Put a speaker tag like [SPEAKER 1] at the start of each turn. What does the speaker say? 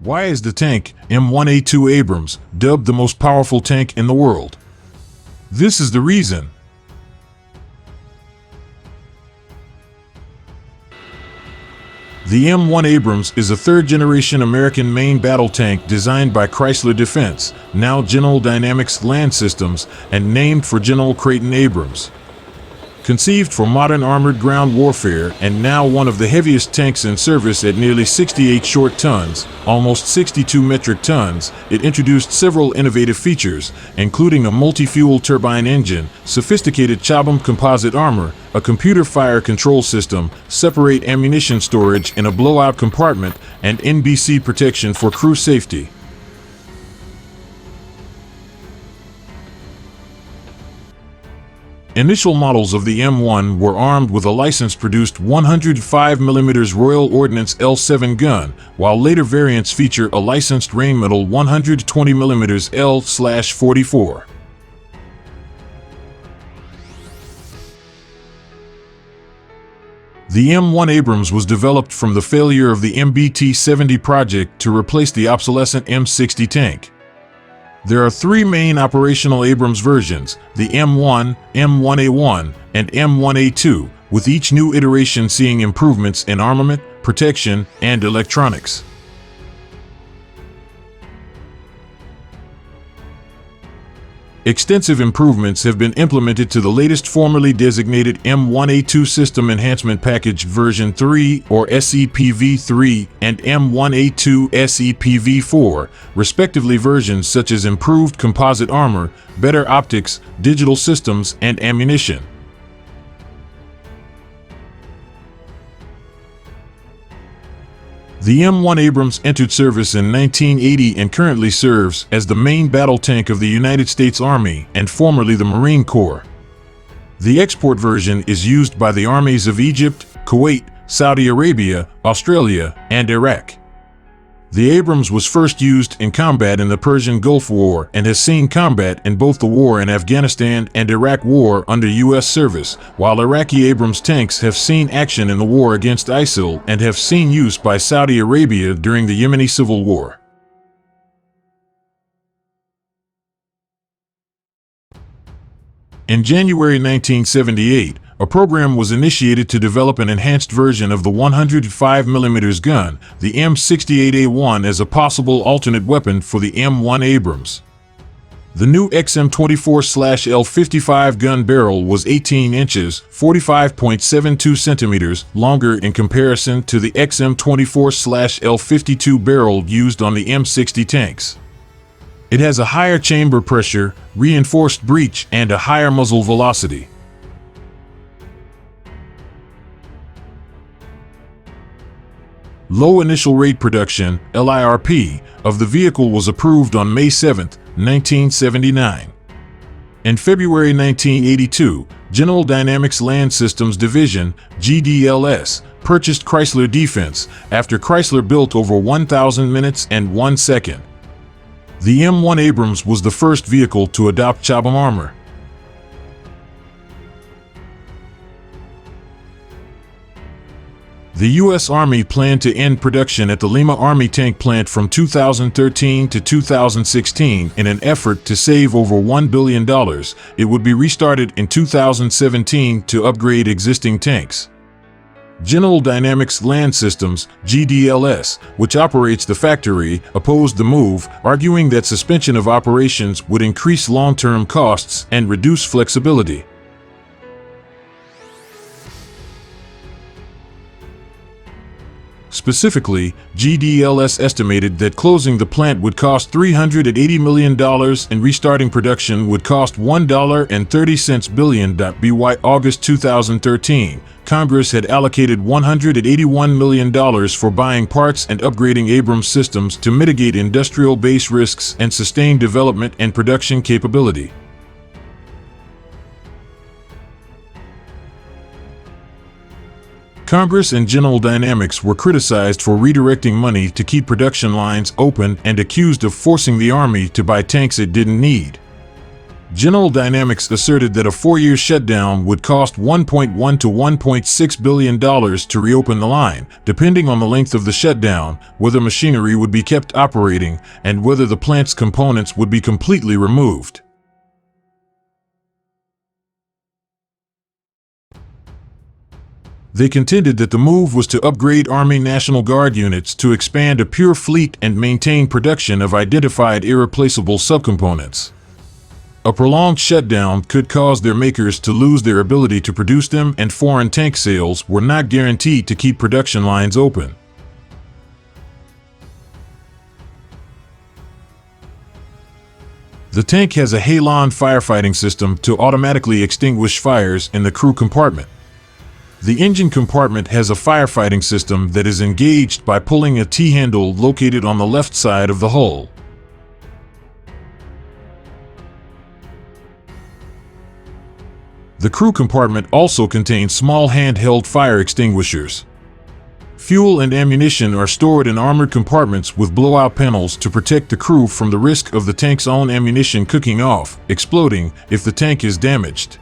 [SPEAKER 1] Why is the tank M1A2 Abrams dubbed the most powerful tank in the world? This is the reason. The M1 Abrams is a third-generation American main battle tank designed by Chrysler Defense, now General Dynamics Land Systems, and named for General Creighton Abrams. Conceived for modern armored ground warfare and now one of the heaviest tanks in service at nearly 68 short tons, almost 62 metric tons, it introduced several innovative features, including a multi-fuel turbine engine, sophisticated Chabam composite armor, a computer fire control system, separate ammunition storage in a blowout compartment, and NBC protection for crew safety. Initial models of the M1 were armed with a license-produced 105mm Royal Ordnance L7 gun, while later variants feature a licensed Rheinmetall 120mm L/44. The M1 Abrams was developed from the failure of the MBT-70 project to replace the obsolescent M60 tank. There are three main operational Abrams versions, the M1, M1A1, and M1A2, with each new iteration seeing improvements in armament, protection, and electronics. Extensive improvements have been implemented to the latest formerly designated M1A2 System Enhancement Package version 3 or SEPV3 and M1A2 SEPV4, respectively versions such as improved composite armor, better optics, digital systems, and ammunition. The M1 Abrams entered service in 1980 and currently serves as the main battle tank of the United States Army and formerly the Marine Corps. The export version is used by the armies of Egypt, Kuwait, Saudi Arabia, Australia, and Iraq. The Abrams was first used in combat in the Persian Gulf War and has seen combat in both the war in Afghanistan and Iraq War under U.S. service, while Iraqi Abrams tanks have seen action in the war against ISIL and have seen use by Saudi Arabia during the Yemeni Civil War. In January 1978, a program was initiated to develop an enhanced version of the 105mm gun, the M68A1, as a possible alternate weapon for the M1 Abrams. The new XM24/L55 gun barrel was 18 inches, 45.72 centimeters longer in comparison to the XM24/L52 barrel used on the M60 tanks. It has a higher chamber pressure, reinforced breech, and a higher muzzle velocity. Low initial rate production, LIRP, of the vehicle was approved on May 7, 1979. In February 1982, General Dynamics Land Systems Division, GDLS, purchased Chrysler Defense after Chrysler built over 1,000 minutes and 1 second. The M1 Abrams was the first vehicle to adopt Chabam armor. The U.S. Army planned to end production at the Lima Army Tank Plant from 2013 to 2016 in an effort to save over $1 billion. It would be restarted in 2017 to upgrade existing tanks. General Dynamics Land Systems, GDLS, which operates the factory, opposed the move, arguing that suspension of operations would increase long-term costs and reduce flexibility. Specifically, GDLS estimated that closing the plant would cost $380 million and restarting production would cost $1.30 billion. By August 2013, Congress had allocated $181 million for buying parts and upgrading Abrams systems to mitigate industrial base risks and sustain development and production capability. Congress and General Dynamics were criticized for redirecting money to keep production lines open and accused of forcing the Army to buy tanks it didn't need. General Dynamics asserted that a 4-year shutdown would cost $1.1 to $1.6 billion to reopen the line, depending on the length of the shutdown, whether machinery would be kept operating, and whether the plant's components would be completely removed. They contended that the move was to upgrade Army National Guard units to expand a pure fleet and maintain production of identified irreplaceable subcomponents. A prolonged shutdown could cause their makers to lose their ability to produce them, and foreign tank sales were not guaranteed to keep production lines open. The tank has a halon firefighting system to automatically extinguish fires in the crew compartment. The engine compartment has a firefighting system that is engaged by pulling a T-handle located on the left side of the hull. The crew compartment also contains small handheld fire extinguishers. Fuel and ammunition are stored in armored compartments with blowout panels to protect the crew from the risk of the tank's own ammunition cooking off, exploding, if the tank is damaged.